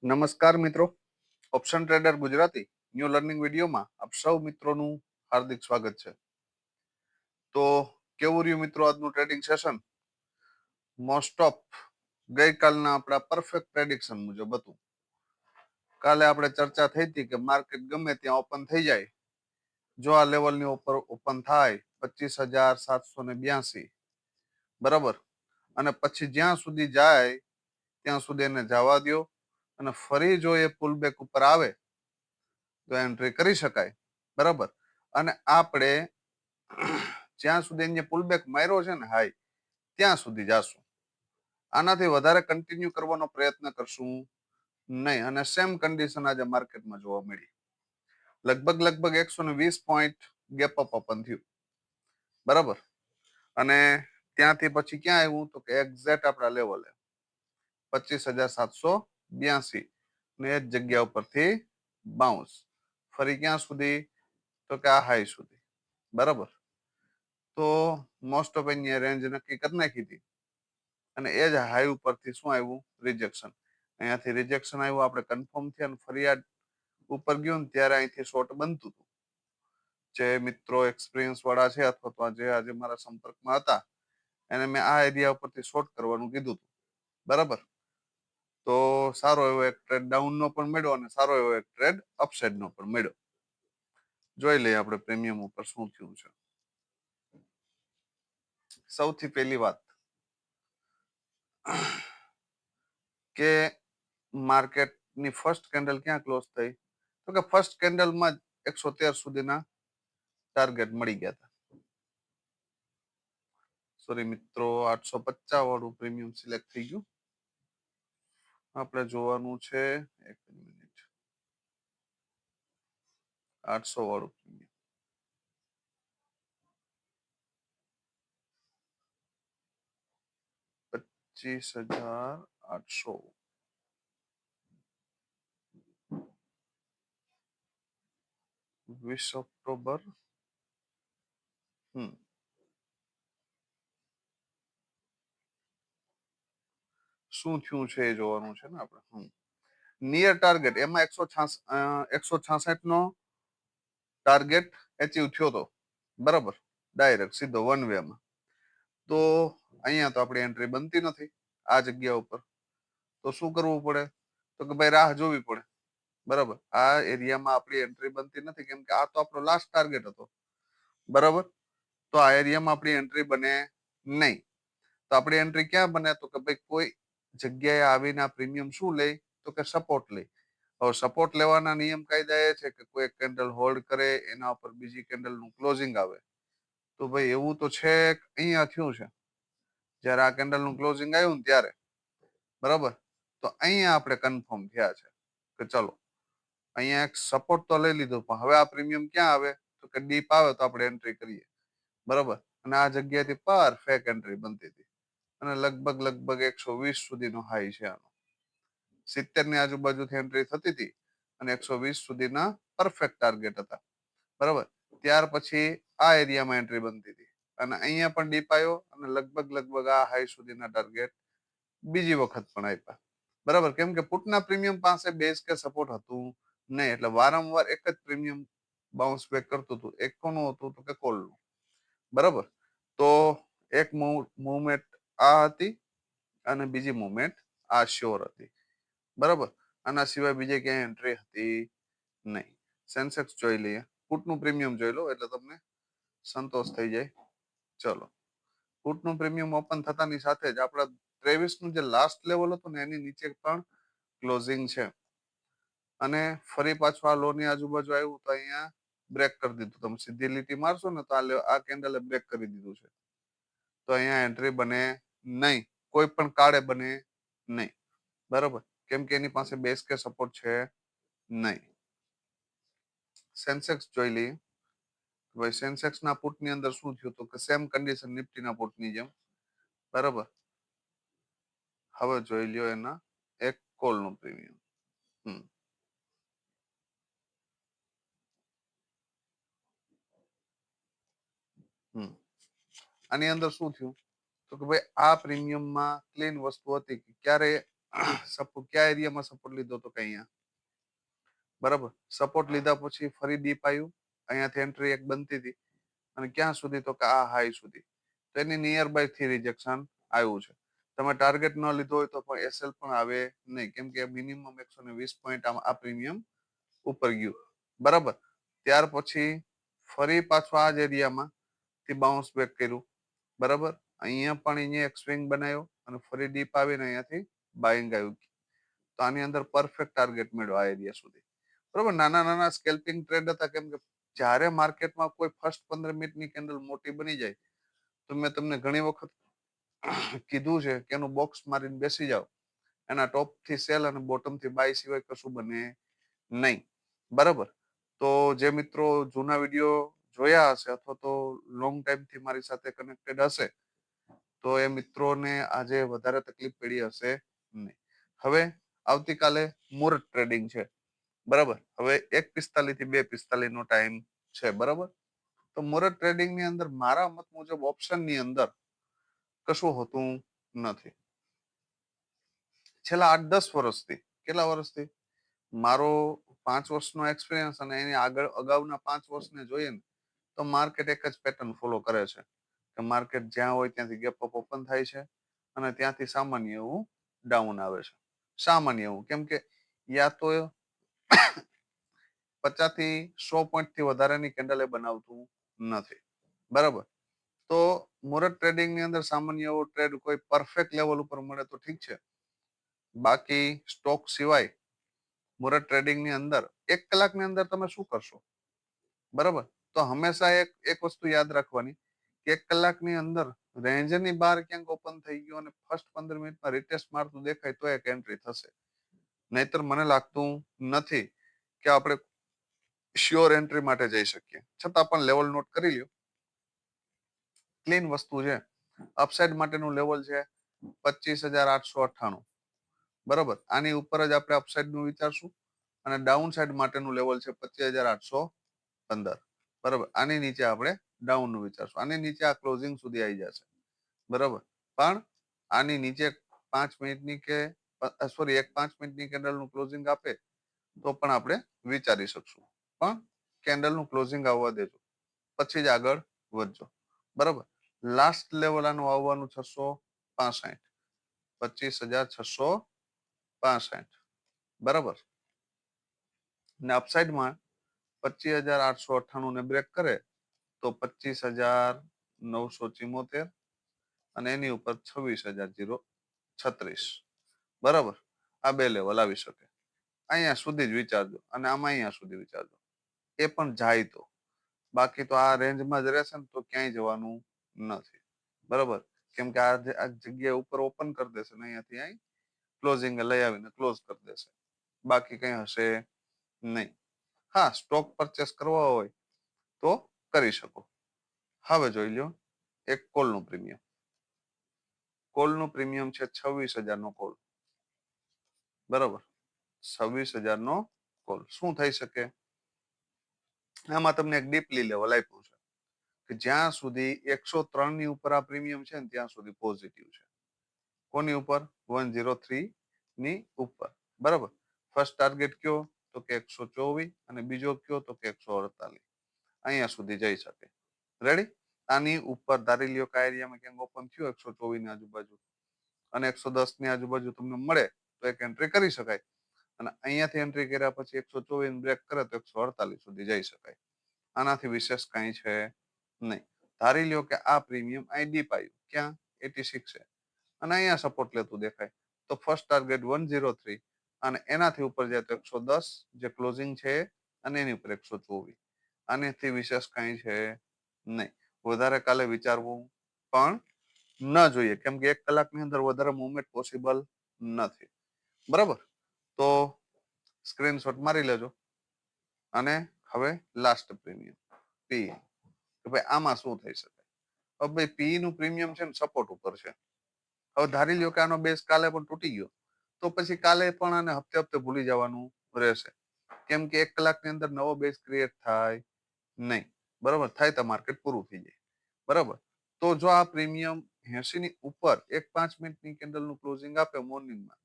નમસ્કાર મિત્રો, option trader Gujarati new learning વિડીયોમાં આપ સૌ મિત્રોનું હાર્દિક સ્વાગત છે. તો કેવું રહ્યું મિત્રો આજનું ટ્રેડિંગ સેશન? મોસ્ટ ઓફ ગઈકાલના આપણા પરફેક્ટ પ્રેડિક્શન મુજબ હતું. કાલે આપણે ચર્ચા થઈ હતી કે માર્કેટ ગમે ત્યાં ઓપન થઈ જાય, જો આ લેવલની ઉપર ઓપન થાય 25,782 બરાબર, અને પછી જ્યાં સુધી જાય ત્યાં સુધી એને જવા દો, અને ફરી જો એ પુલબેક ઉપર આવે તો એન્ટ્રી કરી શકાય. બરાબર, અને આપણે જ્યાં સુધી એને પુલબેક માર્યો છે ને હાઈ, ત્યાં સુધી જાશું. આનાથી વધારે કન્ટિન્યુ કરવાનો પ્રયત્ન કરશું નહીં. અને સેમ કન્ડિશન આજે માર્કેટમાં જોવા મળી. લગભગ 120 પોઈન્ટ ગેપ અપ ઓપન થયું. બરાબર, અને ત્યાંથી પછી ક્યાં આવ્યું તો કે એક્ઝેક્ટ આપણા લેવલે 25,782 ને એ જ જગ્યા ઉપરથી બાઉન્સ ફરી ક્યાં સુધી તો કે આ હાઈ સુધી. બરાબર, તો મોસ્ટ ઓફ અહીંયા રેન્જ નક્કી કરી નાખી હતી, અને એ જ હાઈ ઉપરથી શું આવ્યું? રિજેક્શન. અહીંયાથી રિજેક્શન આવ્યું, આપણે કન્ફર્મ થયા, અને ફરિયાદ ઉપર ગયું ને ત્યારે અહીંથી શોર્ટ બનતું હતું. જે મિત્રો એક્સપિરિયન્સ વાળા છે અથવા તો જે આજે મારા સંપર્કમાં હતા એને મેં આ એરિયા ઉપરથી શોર્ટ કરવાનું કીધું હતું. બરાબર, તો સારો એવો એક ટ્રેડ ડાઉન નો પણ મળ્યો અને સારો એવો એક ટ્રેડ અપસાઇડ નો પણ મળ્યો. જોઈ લઈએ આપણે પ્રીમિયમ ઉપર શું થયું છે. સૌથી પહેલી વાત કે માર્કેટની ફર્સ્ટ કેન્ડલ ક્યાં ક્લોઝ થઈ તો કે ફર્સ્ટ કેન્ડલમાં 113 સુધીના ટાર્ગેટ મળી ગયા હતા. સોરી મિત્રો, 850 વાળું પ્રીમિયમ સિલેક્ટ થઈ ગયું. આપણે જોવાનું છે 1 મિનિટ, 800 વાળું પ્રીમિયમ. 25,800 20 ઓક્ટોબર. શું થયું છે એ જોવાનું છે ને આપણે. નિયર ટાર્ગેટ એમાં 166 નો ટાર્ગેટ એચીવ થયો હતો. બરાબર, ડાયરેક્ટ સીધો વન વે માં. તો અહીંયા તો આપણી એન્ટ્રી બનતી નથી આ જગ્યા ઉપર. તો શું કરવું પડે તો કે ભાઈ રાહ જોવી પડે. બરાબર, આ એરિયામાં આપણી એન્ટ્રી બનતી નથી કેમ કે આ તો આપણો લાસ્ટ ટાર્ગેટ હતો. બરાબર, તો આ એરિયામાં આપણી એન્ટ્રી બને નહીં. તો આપણી એન્ટ્રી ક્યાં બને તો કે ભાઈ કોઈ જગ્યાએ આવીને આ પ્રીમિયમ શું લે તો કે સપોર્ટ લે. હવે સપોર્ટ લેવાના નિયમ કાયદા એ છે કે કોઈ એક કેન્ડલ હોલ્ડ કરે, એના ઉપર બીજી કેન્ડલનું ક્લોઝિંગ આવે. તો ભાઈ એવું તો છે અહીંયા થયું છે જ્યારે આ કેન્ડલનું ક્લોઝિંગ આવ્યું ને ત્યારે. બરાબર, તો અહીંયા આપણે કન્ફર્મ થયા છે કે ચલો અહીંયા એક સપોર્ટ તો લઈ લીધો, પણ હવે આ પ્રીમિયમ ક્યાં આવે તો કે ડીપ આવે તો આપણે એન્ટ્રી કરીએ. બરાબર, અને આ જગ્યાથી પરફેક્ટ એન્ટ્રી બનતી હતી, અને લગભગ 120 સુધીનો હાઈ છે આનો. 70 ની આજુબાજુથી એન્ટ્રી થતી હતી અને 120 સુધીના પરફેક્ટ ટાર્ગેટ હતા. બરાબર, ત્યાર પછી આ એરિયામાં એન્ટ્રી બનતી હતી, અને અહીંયા પણ ડીપ આવ્યો, અને લગભગ આ હાઈ સુધીના ટાર્ગેટ બીજી વખત પણ આપ્યા. બરાબર, કેમ કે પુટના પ્રીમિયમ પાસે બેઝ કે સપોર્ટ હતું નહીં, એટલે વારંવાર એક જ પ્રીમિયમ બાઉન્સ બેક કરતું હતું. એક કોનું હતું તો કે કોલનું. બરાબર, તો એક મુવમેન્ટ આ હતી અને બીજી મુવમેન્ટ આ શ્યોર હતી. બરાબર, આના સિવાય બીજે ક્યાંય એન્ટ્રી હતી નહીં. સેન્સેક્સ જોઈ લઈએ, પુટનું પ્રીમિયમ જોઈ લો એટલે તમને સંતોષ થઈ જાય. ચલો, પુટનું પ્રીમિયમ ઓપન થતાની સાથે જ આપણા 23 નું જે લાસ્ટ લેવલ હતું ને એની નીચે પણ ક્લોઝિંગ છે, અને ફરી પાછું આ લો ની આજુબાજુ આવ્યું તો અહીંયા બ્રેક કરી દીધું. તમે સીધી લીટી મારશો ને તો આ કેન્ડલે બ્રેક કરી દીધું છે. તો અહીંયા એન્ટ્રી બને નહીં, કોઈ પણ કાળે બને નહીં. બરાબર, કેમ કે એની પાસે બેઝ કે સપોર્ટ છે નહીં. સેન્સેક્સ જોઈ લઈએ. ભાઈ સેન્સેક્સ ના પુટ ની અંદર શું થયું તો કે સેમ કન્ડિશન નિફ્ટી ના પુટ ની જેમ. બરાબર, હવે જોઈ લ્યો એના એક કોલ નું પ્રીમિયમ. આની અંદર શું થયું તો કે ભાઈ આ પ્રીમિયમમાં ક્લીન વસ્તુ હતી કે ક્યારે સપોર્ટ કયા એરિયામાં સપોર્ટ લીધો તો કે અહીંયા, બરાબર. સપોર્ટ લીધા પછી ફરી ડીપ આવ્યું, અહીંયાથી એન્ટ્રી એક બનતી હતી અને ક્યાં સુધી તો કે આ હાઈ સુધી, તો એની નિયર બાય થી રિજેક્શન આવ્યું છે. તમે ટાર્ગેટ ન લીધો હોય તો પણ એસએલ પણ આવે નહીં, કેમ કે મિનિમમ 120 પોઈન્ટ આ પ્રીમિયમ ઉપર ગયું, બરાબર. ત્યાર પછી ફરી પાછું આ જ એરિયામાં થી બાઉન્સ બેક કર્યું, બરાબર. અહીંયા પણ અહીંયા એક સ્વિંગ બનાવ્યો અને ફરી ડીપ આવીને અહીંયાથી બાઇંગ આવ્યું, તો આની અંદર પરફેક્ટ ટાર્ગેટ મળ્યો આ એરિયા સુધી, બરાબર. નાના નાના સ્કેલ્પિંગ ટ્રેડ હતા, કેમ કે જ્યારે માર્કેટમાં કોઈ ફર્સ્ટ 15 મિનિટની કેન્ડલ મોટી બની જાય તો મેં તમને ઘણી વખત કીધું છે કે એનું બોક્સ મારીને બેસી જાઓ, એના ટોપ થી સેલ અને બોટમ થી બાય સિવાય કશું બને નહીં, બરાબર. તો જે મિત્રો જૂના વિડીયો જોયા હશે અથવા તો લોંગ ટાઈમ થી મારી સાથે કનેક્ટેડ હશે તો એ મિત્રોને આજે વધારે તકલીફ પડી હશે નહીં. હવે આવતીકાલે મુહૂર્ત ટ્રેડિંગ છે, બરાબર. હવે 1:45 થી 2:45 નો ટાઈમ છે, બરાબર. તો મુહૂર્ત ટ્રેડિંગ ની અંદર મારા મત મુજબ ઓપ્શન ની અંદર કશું હોતું નથી. છેલ્લા 8-10 વર્ષથી, કેટલા વર્ષથી, મારો 5 વર્ષનો એક્સપિરિયન્સ અને એની આગળ અગાઉના 5 વર્ષને જોઈએ ને તો માર્કેટ એક જ પેટર્ન ફોલો કરે છે કે માર્કેટ જ્યાં હોય ત્યાંથી ગેપ અપ ઓપન થાય છે અને ત્યાંથી સામાન્ય એવું ડાઉન આવે છે. સામાન્ય એવું, કેમ કે યા તો 50 થી 100 પોઈન્ટ થી વધારેની કેન્ડલ એ બનાવતું નથી, બરાબર. તો મુહૂર્ત ટ્રેડિંગ ની અંદર સામાન્ય એવો ટ્રેડ કોઈ પરફેક્ટ લેવલ ઉપર મળે તો ઠીક છે, બાકી સ્ટોક સિવાય મુહૂર્ત ટ્રેડિંગ ની અંદર 1 કલાકની અંદર તમે શું કરશો, બરાબર. તો હંમેશા એક વસ્તુ યાદ રાખવાની કે 1 કલાકની અંદર રેન્જની બહાર ક્યાંક ઓપન થઈ ગયું અને ફર્સ્ટ 15 મિનિટમાં રિટેસ્ટ મારતું દેખાય તો એક એન્ટ્રી થશે, નહીતર મને લાગતું નથી કે આપણે શ્યોર એન્ટ્રી માટે જઈ શકીએ. છતાં પણ લેવલ નોટ કરી લ્યો, ક્લીન વસ્તુ છે. અપસાઇડ માટેનું લેવલ છે 25,898, બરાબર. આની ઉપર જ આપણે અપસાઇડ નું વિચારશું અને ડાઉન સાઇડ માટેનું લેવલ છે 25,815, બરાબર. આની નીચે આપણે ડાઉન નું વિચારશું, આની નીચે આ ક્લોઝિંગ સુધી આવી જશે, બરાબર. પણ આની નીચે 5 મિનિટની કે સોરી 5 મિનિટની કેન્ડલ નું ક્લોઝિંગ આપે તો પણ આપણે વિચારી શકશું, પણ કેન્ડલ નું ક્લોઝિંગ આવવા દેજો પછી જ આગળ વધજો, બરાબર. લાસ્ટ લેવલ આનું આવવાનું 665, 25,665, બરાબર. ને અપસાઇડમાં 25,898 ને બ્રેક કરે તો 25,974 અને એની ઉપર 26,036, બરાબર. આ બે લેવલ આવી શકે. અહીંયા સુધી જ વિચારજો અને આમાં અહીંયા સુધી વિચારજો, એ પણ જાય તો, બાકી તો આ રેન્જમાં જ રહેશે ને તો ક્યાંય જવાનું નથી, બરાબર. કેમ કે આ જગ્યા ઉપર ઓપન કરી દેશે ને અહીંયાથી અહીં ક્લોઝિંગ લઈ આવીને ક્લોઝ કરી દેશે, બાકી કઈ હશે નહીં. હા, સ્ટોક પરચેસ કરવા હોય તો કરી શકો. હવે જોઈ લો એક કોલનું પ્રીમિયમ. કોલનું પ્રીમિયમ છે 26,000 નો કોલ, બરાબર. 26,000 નો કોલ શું થઈ શકે, આમાં તમને એક ડીપલી લેવલ આપ્યું છે કે જ્યાં સુધી 103 ની ઉપર આ પ્રીમિયમ છે ને ત્યાં સુધી પોઝિટિવ છે. કોની ઉપર, 103 ની ઉપર, બરાબર. ફર્સ્ટ ટાર્ગેટ કયો તો કે 124 અને બીજો કયો તો કે 148, અહીંયા સુધી જઈ શકે, રેડી. આની ઉપર ધારી લ્યો કે એરિયામાં ક્યાંક ઓપન થયો 124 ની આજુબાજુ અને 110 ની આજુબાજુ તમને મળે તો એક એન્ટ્રી કરી શકાય અને અહીંયાથી એન્ટ્રી કર્યા પછી 124 બ્રેક કરે તો 148 સુધી જઈ શકાય. આનાથી વિશેષ કઈ છે નહીં. ધારી લ્યો કે આ પ્રીમિયમ અહીં ડીપ આવ્યું ક્યાં 86 છે અને અહીંયા સપોર્ટ લેતું દેખાય તો ફર્સ્ટ ટાર્ગેટ 103 અને એનાથી ઉપર જાય તો 110 જે ક્લોઝિંગ છે અને એની ઉપર 124. આનાથી વિશેષ કઈ છે નહીં. વધારે કાલે વિચારવું પણ ન જોઈએ, કેમ કે 1 કલાકની અંદર વધારે મુવમેન્ટ પોસિબલ નથી, બરાબર. તો સ્ક્રીનશોટ મારી લેજો અને હવે લાસ્ટ પ્રીમિયમ પી, કે ભાઈ આમાં શું થઈ શકે. હવે ભાઈ પી નું પ્રીમિયમ છે ને સપોર્ટ ઉપર છે. હવે ધારી લ્યો કે આનો બેઝ કાલે પણ તૂટી ગયો તો પછી કાલે પણ આને હપ્તે હપ્તે ભૂલી જવાનું રહેશે, કેમ કે 1 કલાકની અંદર નવો બેઝ ક્રિએટ થાય નહીં, બરાબર. થાય તો માર્કેટ પૂરું થઈ જાય, બરાબર. તો જો આ પ્રીમિયમ 80 ની ઉપર 1 5 મિનિટની કેન્ડલ નું ક્લોઝિંગ આપે મોર્નિંગમાં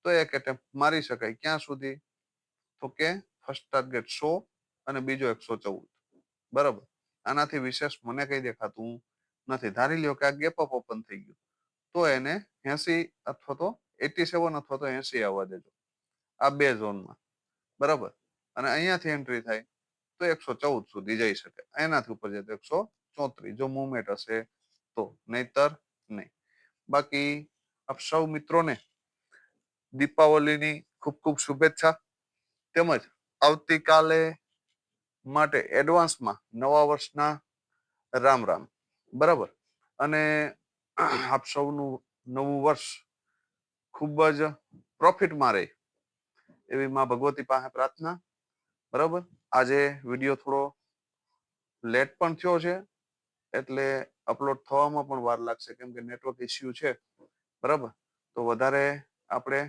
તો એક એટેમ્પ મારી શકાય. ક્યાં સુધી? તો કે ફર્સ્ટ ટાર્ગેટ 100 અને બીજો 114. બરાબર. આનાથી વિશેષ મને કઈ દેખાતું નથી. ધારી લ્યો કે આ ગેપ અપ ઓપન થઈ ગયું, તો એને 80 અથવા તો 87 અથવા તો 80 આવવા દેજો આ બે ઝોનમાં. બરાબર. અને અહીંયાથી એન્ટ્રી થાય તો 114 સુધી જઈ શકે. એનાથી ઉપર જાય તો 134 જો મુવમેન્ટ હશે તો, નહીતર નહીં. બાકી આપ સૌ મિત્રોને દીપાવલીની ખૂબ ખૂબ શુભેચ્છા, તેમજ આવતીકાલે માટે એડવાન્સમાં નવા વર્ષના રામ રામ. બરાબર. અને આપ સૌનું નવું વર્ષ ખૂબ જ પ્રોફિટમાં રહે એવી માં ભગવતી પાસે પ્રાર્થના. બરાબર. આજે વિડીયો થોડો લેટ પણ થયો છે, એટલે અપલોડ થવામાં પણ વાર લાગશે, કેમ કે નેટવર્ક ઇસ્યુ છે. બરાબર. તો વધારે આપણે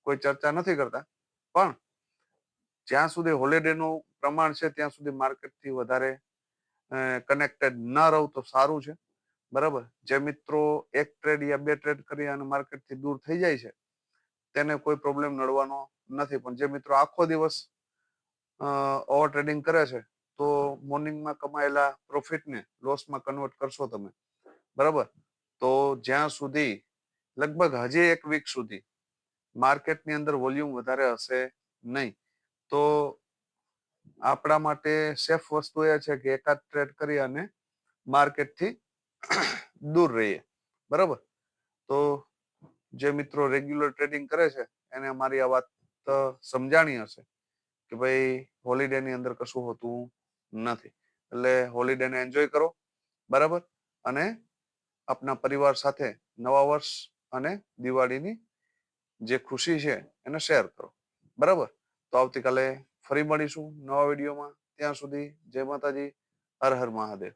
કોઈ ચર્ચા નથી કરતા, પણ જ્યાં સુધી હોલિડેનું પ્રમાણ છે ત્યાં સુધી માર્કેટથી વધારે કનેક્ટેડ ન રહું તો સારું છે. બરાબર. જે મિત્રો એક ટ્રેડ યા બે ટ્રેડ કરી અને માર્કેટથી દૂર થઈ જાય છે તેને કોઈ પ્રોબ્લેમ નડવાનો નથી, પણ જે મિત્રો આખો દિવસ ઓવર ટ્રેડિંગ કરે છે તો મોર્નિંગમાં કમાયેલા પ્રોફિટને લોસમાં કન્વર્ટ કરશો તમે. બરાબર. તો જ્યાં સુધી લગભગ હજી એક વીક સુધી માર્કેટની અંદર વોલ્યુમ વધારે હશે નહીં, તો આપણા માટે સેફ વસ્તુ એ છે કે એકાદ ટ્રેડ કરી અને માર્કેટથી દૂર રહીએ. બરાબર. તો જે મિત્રો રેગ્યુલર ટ્રેડિંગ કરે છે એને અમારી આ વાત સમજાણી હશે કે ભાઈ હોલિડેની અંદર કશું હોતું નથી, એટલે હોલિડેને એન્જોય કરો. બરાબર. અને આપના પરિવાર સાથે નવા વર્ષ અને દિવાળીની જે ખુશી છે એને શેર કરો. બરાબર. તો આવતીકાલે ફરી મળીશું નવા વિડીયોમાં. ત્યાં સુધી જય માતાજી, હર હર મહાદેવ.